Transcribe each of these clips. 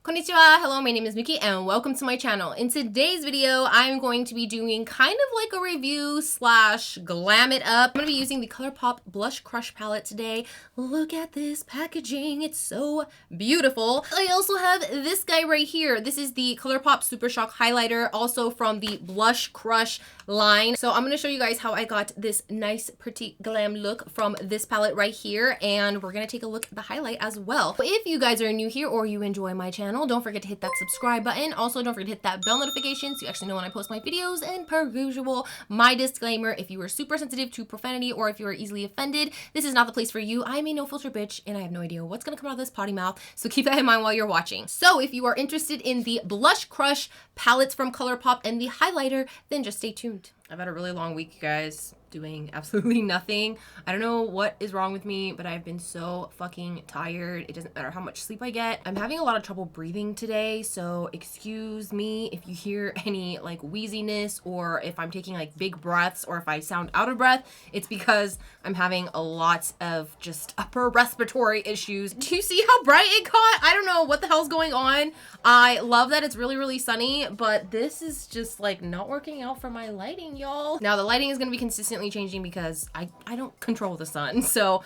Konnichiwa, hello, my name is Miki and welcome to my channel. In today's video, I'm going to be doing kind of like a review slash glam it up. I'm going to be using the Colourpop Blush Crush palette today. Look at this packaging, it's so beautiful. I also have this guy right here. This is the Colourpop Super Shock highlighter, also from the Blush Crush line. So I'm going to show you guys how I got this nice pretty glam look from this palette right here, and we're going to take a look at the highlight as well. If you guys are new here or you enjoy my channel, don't forget to hit that subscribe button. Also, don't forget to hit that bell notification so you actually know when I post my videos. And per usual, my disclaimer, if you are super sensitive to profanity or if you are easily offended, this is not the place for you. I'm a no filter bitch and I have no idea what's gonna come out of this potty mouth, so keep that in mind while you're watching. So if you are interested in the Blush Crush palettes from Colourpop and the highlighter, then just stay tuned. I've had a really long week, you guys, doing absolutely nothing. I don't know what is wrong with me, but I've been so fucking tired. It doesn't matter how much sleep I get. I'm having a lot of trouble breathing today, so excuse me if you hear any like wheeziness or if I'm taking like big breaths or if I sound out of breath. It's because I'm having a lot of just upper respiratory issues. Do you see how bright it got? I don't know what the hell's going on. I love that it's really, really sunny, but this is just like not working out for my lighting, y'all. Now the lighting is gonna be consistently changing because I don't control the sun. So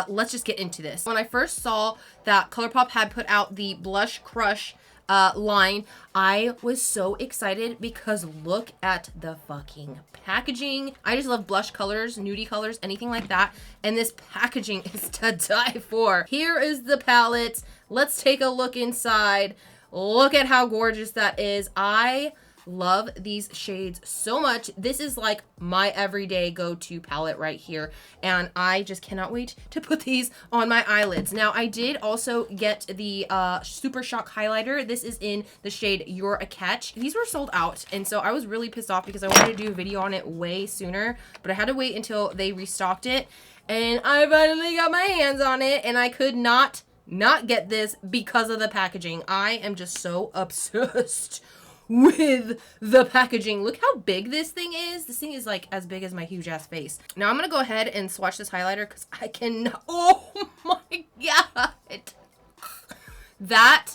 let's just get into this. When I first saw that Colourpop had put out the Blush Crush line, I was so excited because look at the fucking packaging. I just love blush colors, nudie colors, anything like that. And this packaging is to die for. Here is the palette. Let's take a look inside. Look at how gorgeous that is. I love these shades so much. This is like my everyday go-to palette right here, and I just cannot wait to put these on my eyelids. Now I did also get the Super Shock highlighter. This is in the shade You're a Catch. These were sold out, and so I was really pissed off because I wanted to do a video on it way sooner, but I had to wait until they restocked it, and I finally got my hands on it, and I could not get this because of the packaging. I am just so obsessed with the packaging. Look how big this thing is. This thing is like as big as my huge ass face. Now I'm gonna go ahead and swatch this highlighter because I can. Oh my god, that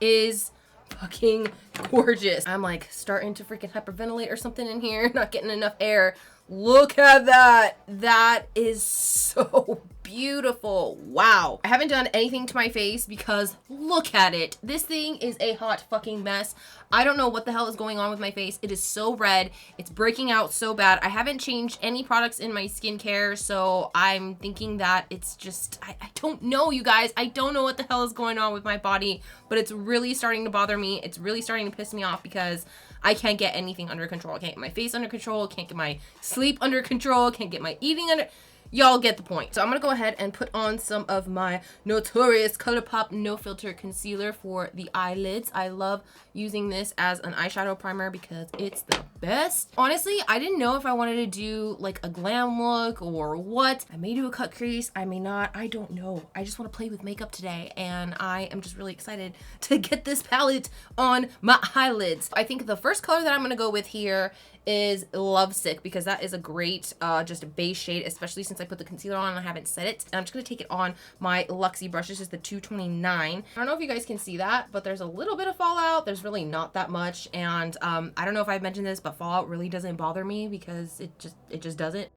is fucking gorgeous. I'm like starting to freaking hyperventilate or something in here, not getting enough air. Look at that. That is so beautiful. Wow. I haven't done anything to my face because look at it. This thing is a hot fucking mess. I don't know what the hell is going on with my face. It is so red. It's breaking out so bad. I haven't changed any products in my skincare, so I'm thinking that it's just, I don't know, you guys. I don't know what the hell is going on with my body, but it's really starting to bother me. It's really starting to piss me off because I can't get anything under control. I can't get my face under control. Can't get my sleep under control. Can't get my eating under... Y'all get the point. So I'm gonna go ahead and put on some of my notorious Colourpop No Filter Concealer for the eyelids. I love using this as an eyeshadow primer because it's the best. Honestly, I didn't know if I wanted to do like a glam look or what. I may do a cut crease, I may not, I don't know. I just want to play with makeup today, and I am just really excited to get this palette on my eyelids. I think the first color that I'm gonna go with here is Lovesick because that is a great just a base shade, especially since I put the concealer on and I haven't set it. And I'm just gonna take it on my Luxie brush. This is the 229. I don't know if you guys can see that, but there's a little bit of fallout. There's really not that much, and I don't know if I've mentioned this, but fallout really doesn't bother me because it just doesn't.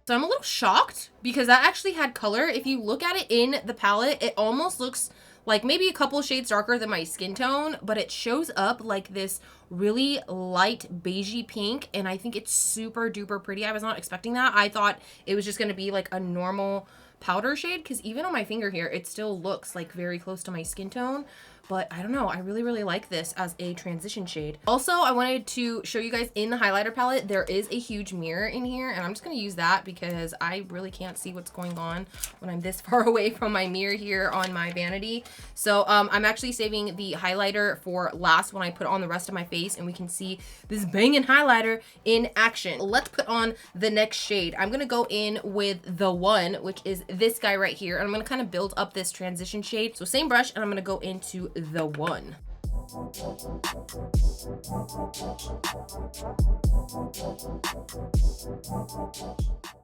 So I'm a little shocked because that actually had color. If you look at it in the palette, it almost looks like maybe a couple shades darker than my skin tone, but it shows up like this really light beigey pink, and I think it's super duper pretty. I was not expecting that. I thought it was just gonna be like a normal powder shade because even on my finger here, it still looks like very close to my skin tone. But I don't know, I really, really like this as a transition shade. Also, I wanted to show you guys in the highlighter palette, there is a huge mirror in here, and I'm just gonna use that because I really can't see what's going on when I'm this far away from my mirror here on my vanity. So I'm actually saving the highlighter for last when I put on the rest of my face and we can see this banging highlighter in action. Let's put on the next shade. I'm gonna go in with the One, which is this guy right here, and I'm gonna kind of build up this transition shade. So same brush, and I'm gonna go into the One.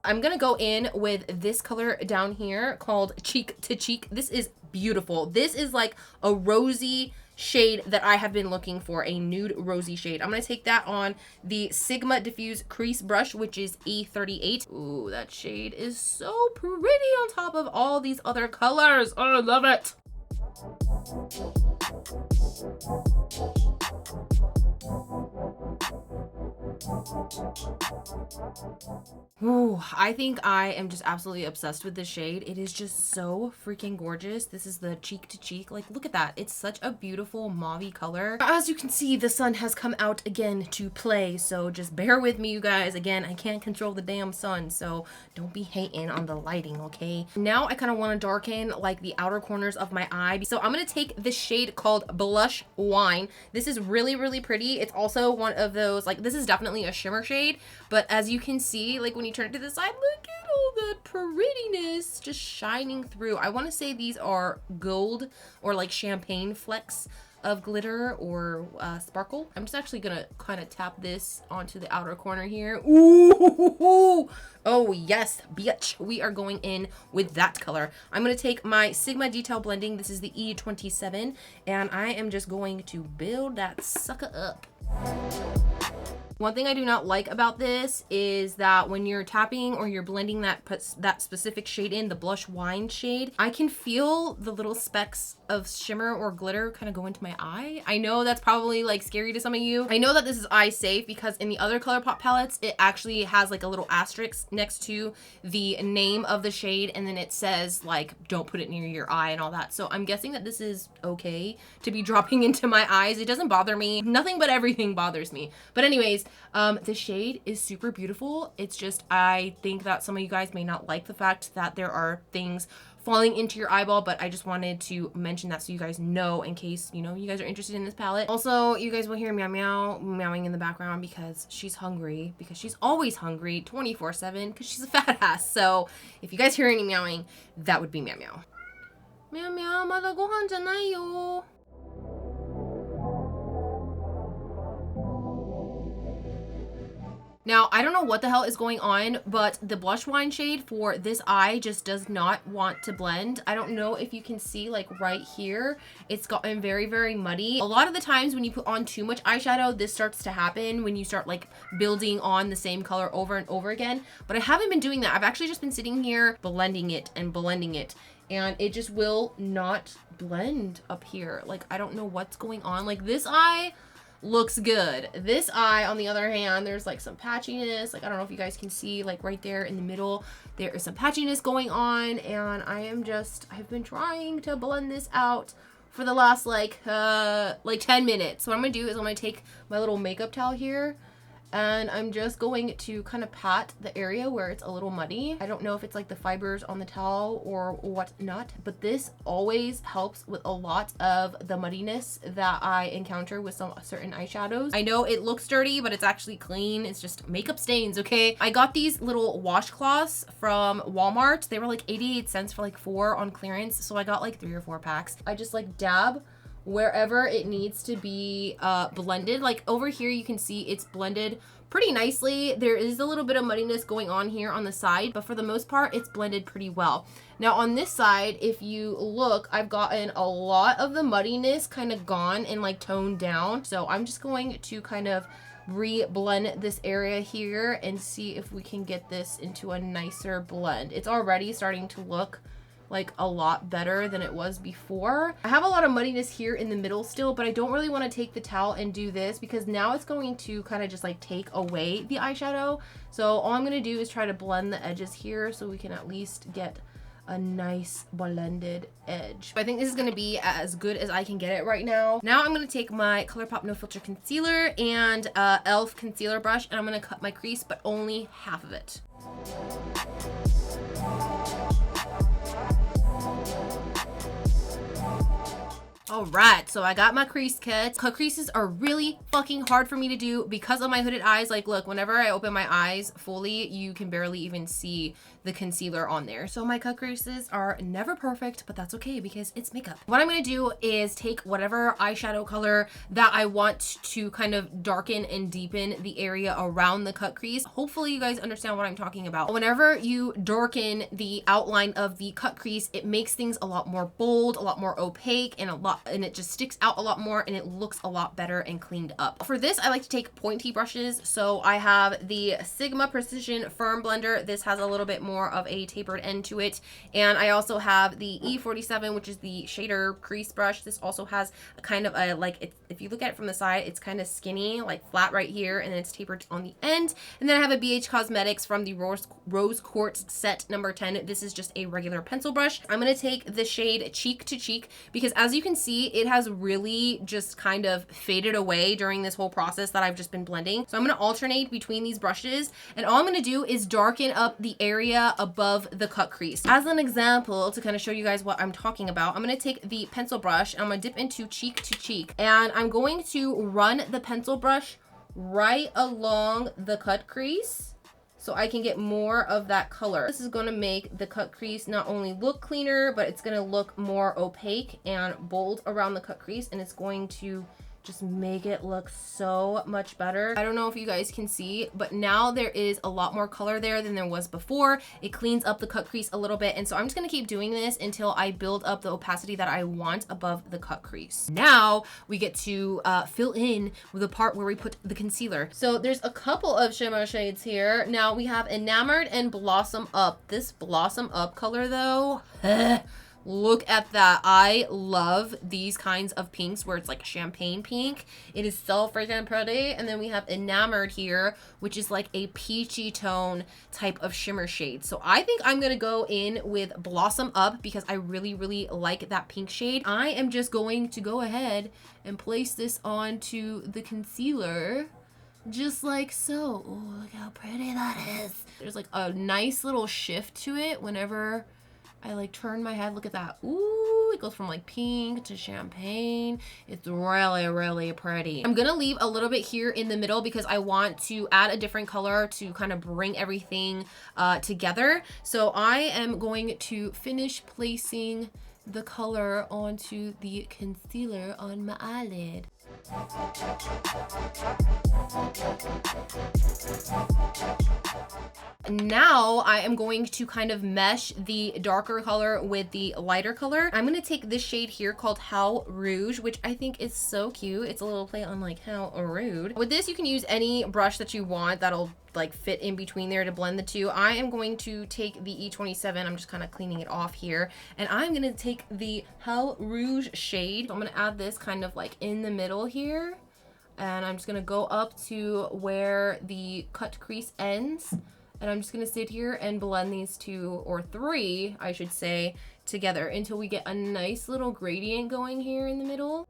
I'm gonna go in with this color down here called Cheek to Cheek. This is beautiful. This is like a rosy shade that I have been looking for, a nude rosy shade. I'm gonna take that on the Sigma Diffuse Crease Brush, which is E38. Ooh, that shade is so pretty on top of all these other colors. Oh, I love it. Ooh, I think I am just absolutely obsessed with this shade. It is just so freaking gorgeous. This is the Cheek to Cheek. Like, look at that. It's such a beautiful mauve-y color. As you can see, the sun has come out again to play, so just bear with me, you guys. Again, I can't control the damn sun, so don't be hating on the lighting, okay? Now I kind of want to darken like the outer corners of my eye. So I'm going to take this shade called Blush Wine. This is really, really pretty. It's also one of those, like, this is definitely a shimmer shade, but as you can see, like when you turn it to the side, look at all the prettiness just shining through. I want to say these are gold or like champagne flecks of glitter or sparkle. I'm just actually gonna kind of tap this onto the outer corner here. Ooh, oh yes, bitch. We are going in with that color. I'm gonna take my Sigma Detail Blending. This is the E27, and I am just going to build that sucker up. One thing I do not like about this is that when you're tapping or you're blending that specific shade in, the Blush Wine shade, I can feel the little specks of shimmer or glitter kind of go into my eye. I know that's probably like scary to some of you. I know that this is eye safe because in the other Colourpop palettes, it actually has like a little asterisk next to the name of the shade, and then it says like, don't put it near your eye and all that. So I'm guessing that this is okay to be dropping into my eyes. It doesn't bother me. Nothing but everything bothers me. But anyways, the shade is super beautiful. It's just, I think that some of you guys may not like the fact that there are things falling into your eyeball, but I just wanted to mention that so you guys know in case, you know, you guys are interested in this palette. Also, you guys will hear meow meow meowing in the background because she's hungry, because she's always hungry 24/7 because she's a fat ass. So if you guys hear any meowing, that would be meow meow. Meow meow, mada gohan janai yo. Now, I don't know what the hell is going on, but the Blush Wine shade for this eye just does not want to blend. I don't know if you can see, like right here, it's gotten very, very muddy. A lot of the times when you put on too much eyeshadow, this starts to happen when you start like building on the same color over and over again. But I haven't been doing that. I've actually just been sitting here blending it, and it just will not blend up here. Like, I don't know what's going on. Like, this eye looks good. This eye, on the other hand, there's like some patchiness. Like, I don't know if you guys can see, like right there in the middle, there is some patchiness going on, and I've been trying to blend this out for the last like 10 minutes. So what I'm gonna do is I'm gonna take my little makeup towel here, and I'm just going to kind of pat the area where it's a little muddy. I don't know if it's like the fibers on the towel or whatnot, but this always helps with a lot of the muddiness that I encounter with some certain eyeshadows. I know it looks dirty, but it's actually clean. It's just makeup stains, okay? I got these little washcloths from Walmart. They were like 88 cents for like 4 on clearance. So I got like 3 or 4 packs. I just like dab wherever it needs to be blended. Like over here, you can see it's blended pretty nicely. There is a little bit of muddiness going on here on the side, but for the most part, it's blended pretty well. Now on this side, if you look, I've gotten a lot of the muddiness kind of gone and like toned down. So I'm just going to kind of re-blend this area here and see if we can get this into a nicer blend. It's already starting to look like a lot better than it was before. I have a lot of muddiness here in the middle still, but I don't really want to take the towel and do this because now it's going to kind of just like take away the eyeshadow. So all I'm going to do is try to blend the edges here so we can at least get a nice blended edge. I think this is going to be as good as I can get it right now. Now I'm going to take my Colourpop No Filter Concealer and e.l.f. concealer brush, and I'm going to cut my crease, but only half of it. All right, so I got my crease cut. Cut creases are really fucking hard for me to do because of my hooded eyes. Like, look, whenever I open my eyes fully, you can barely even see the concealer on there. So my cut creases are never perfect, but that's okay because it's makeup. What I'm gonna do is take whatever eyeshadow color that I want to kind of darken and deepen the area around the cut crease. Hopefully you guys understand what I'm talking about. Whenever you darken the outline of the cut crease, it makes things a lot more bold, a lot more opaque, and it just sticks out a lot more, and it looks a lot better and cleaned up. For this, I like to take pointy brushes. So I have the Sigma Precision Firm Blender. This has a little bit more of a tapered end to it. And I also have the E47, which is the shader crease brush. This also has a kind of a, like, if you look at it from the side, it's kind of skinny, like flat right here, and then it's tapered on the end. And then I have a BH Cosmetics from the Rose Quartz set number 10. This is just a regular pencil brush. I'm going to take the shade Cheek to Cheek because as you can see, it has really just kind of faded away during this whole process that I've just been blending. So I'm going to alternate between these brushes, and all I'm going to do is darken up the area above the cut crease. As an example, to kind of show you guys what I'm talking about, I'm going to take the pencil brush and I'm going to dip into Cheek to Cheek, and I'm going to run the pencil brush right along the cut crease so I can get more of that color. This is going to make the cut crease not only look cleaner, but it's going to look more opaque and bold around the cut crease, and it's going to just make it look so much better. I don't know if you guys can see, but now there is a lot more color there than there was before. It cleans up the cut crease a little bit, and so I'm just gonna keep doing this until I build up the opacity that I want above the cut crease. Now we get to fill in with the part where we put the concealer. So there's a couple of shimmer shades here. Now we have Enamored and Blossom Up. This Blossom Up color though, look at that. I love these kinds of pinks where it's like champagne pink. It is so freaking pretty. And then we have Enamored here, which is like a peachy tone type of shimmer shade. So I think I'm gonna go in with Blossom Up because I really, really like that pink shade. I am just going to go ahead and place this onto the concealer just like so. Oh, look how pretty that is. There's like a nice little shift to it whenever I like turn my head. Look at that. Ooh, it goes from like pink to champagne. It's really, really pretty. I'm gonna leave a little bit here in the middle because I want to add a different color to kind of bring everything together. So I am going to finish placing the color onto the concealer on my eyelid. Now I am going to kind of mesh the darker color with the lighter color. I'm going to take this shade here called How Rouge, which I think is so cute. It's a little play on like how rude. With this, you can use any brush that you want that'll like fit in between there to blend the two. I am going to take the E27. I'm just kind of cleaning it off here. And I'm going to take the How Rouge shade. So I'm going to add this kind of like in the middle here. And I'm just going to go up to where the cut crease ends. And I'm just going to sit here and blend these two, or three, I should say, together until we get a nice little gradient going here in the middle.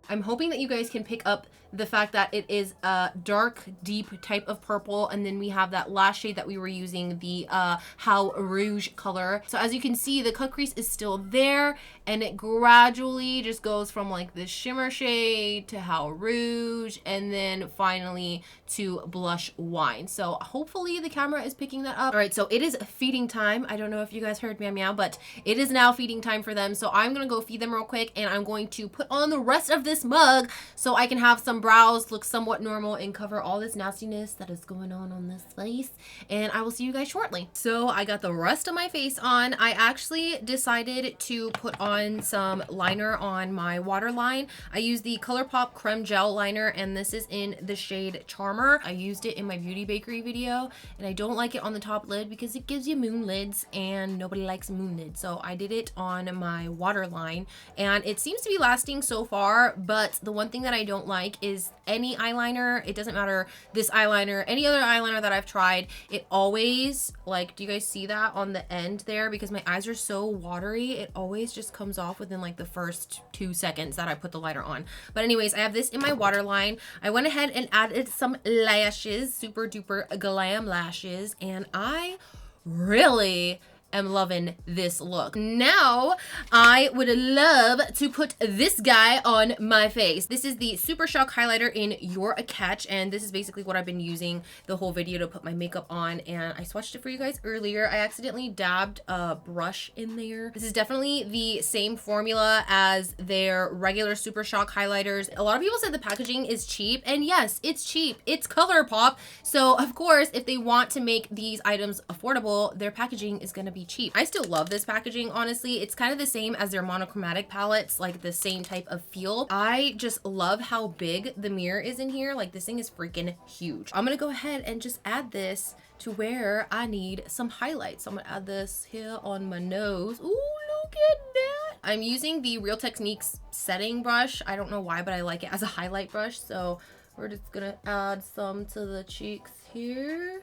I'm hoping that you guys can pick up the fact that it is a dark, deep type of purple, and then we have that last shade that we were using, the How Rouge color. So as you can see, the cut crease is still there, and it gradually just goes from like this shimmer shade to How Rouge, and then finally to Blush Wine. So hopefully the camera is picking that up. All right, so it is feeding time. I don't know if you guys heard meow meow, but it is now feeding time for them. So I'm gonna go feed them real quick, and I'm going to put on the rest of this mug so I can have some brows look somewhat normal and cover all this nastiness that is going on this face. And I will see you guys shortly. So I got the rest of my face on. I actually decided to put on some liner on my waterline. I used the Colourpop Creme Gel Liner, and this is in the shade Charmer. I used it in my Beauty Bakery video, and I don't like it on the top lid because it gives you moon lids, and nobody likes moon lids. So I did it on my waterline, and it seems to be lasting so far, but the one thing that I don't like is any eyeliner. It doesn't matter this eyeliner, any other eyeliner that I've tried, it always, like, do you guys see that on the end there? Because my eyes are so watery, it always just comes off within like the first 2 seconds that I put the liner on. But anyways, I have this in my waterline. I went ahead and added some lashes, super duper glam lashes, and I really am loving this look. Now, I would love to put this guy on my face. This is the Super Shock highlighter in You're a Catch, and this is basically what I've been using the whole video to put my makeup on, and I swatched it for you guys earlier. I accidentally dabbed a brush in there. This is definitely the same formula as their regular Super Shock highlighters. A lot of people said the packaging is cheap, and yes, it's cheap. It's Colourpop, so of course, if they want to make these items affordable, their packaging is gonna be cheap. I still love this packaging, honestly. It's kind of the same as their monochromatic palettes, like the same type of feel. I just love how big the mirror is in here. Like, this thing is freaking huge. I'm gonna go ahead and just add this to where I need some highlights. So I'm gonna add this here on my nose. Ooh, look at that. I'm using the Real Techniques setting brush. I don't know why, but I like it as a highlight brush. So we're just gonna add some to the cheeks here.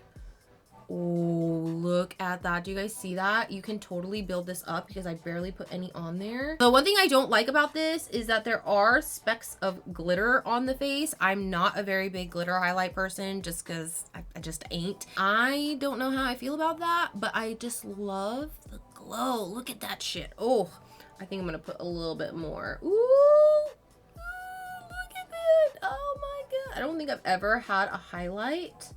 Oh, look at that. Do you guys see that? You can totally build this up because I barely put any on there. The one thing I don't like about this is that there are specks of glitter on the face. I'm not a very big glitter highlight person just because I just ain't. I don't know how I feel about that, but I just love the glow. Look at that shit. Oh, I think I'm gonna put a little bit more. Ooh, look at that. Oh my God. I don't think I've ever had a highlight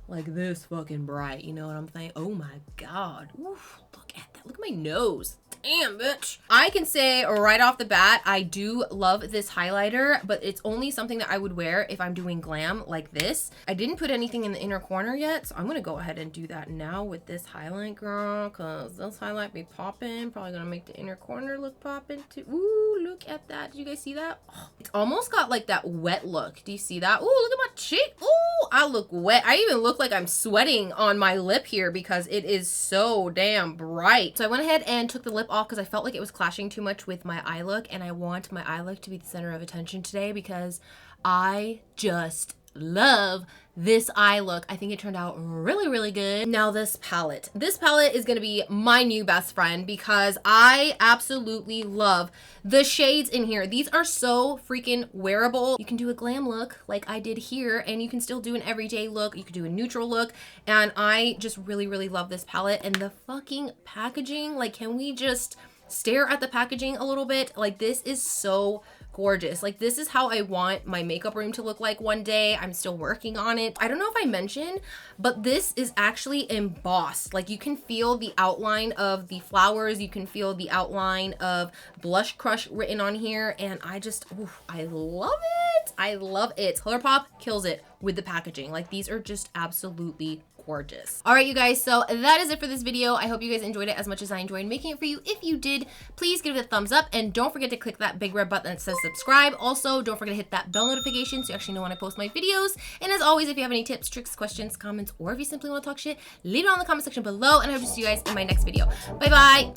like this fucking bright, you know what I'm saying? Oh my God. Oof, look at that. Look at my nose. Damn, bitch. I can say right off the bat, I do love this highlighter, but it's only something that I would wear if I'm doing glam like this. I didn't put anything in the inner corner yet, so I'm gonna go ahead and do that now with this highlight, girl, because this highlight be popping. Probably gonna make the inner corner look popping too. Ooh, look at that. Did you guys see that? Oh, it's almost got like that wet look. Do you see that? Ooh, look at my cheek. Ooh, I look wet. I even look like I'm sweating on my lip here because it is so damn bright. So I went ahead and took the lip off because I felt like it was clashing too much with my eye look, and I want my eye look to be the center of attention today because I just love this eye look. I think it turned out really, really good. Now this palette. This palette is gonna be my new best friend because I absolutely love the shades in here. These are so freaking wearable. You can do a glam look like I did here, and you can still do an everyday look. You could do a neutral look, and I just really, really love this palette. And the fucking packaging, like, can we just stare at the packaging a little bit? Like, this is so gorgeous. Like, this is how I want my makeup room to look like one day. I'm still working on it. I don't know if I mentioned, but this is actually embossed. Like, you can feel the outline of the flowers. You can feel the outline of Blush Crush written on here. And I just, oof, I love it. I love it. Colourpop kills it with the packaging. Like, these are just absolutely gorgeous. All right, you guys, so that is it for this video. I hope you guys enjoyed it as much as I enjoyed making it for you. If you did, please give it a thumbs up, and don't forget to click that big red button that says subscribe. Also, don't forget to hit that bell notification so you actually know when I post my videos. And as always, if you have any tips, tricks, questions, comments, or if you simply want to talk shit, leave it on in the comment section below, and I hope to see you guys in my next video. Bye bye.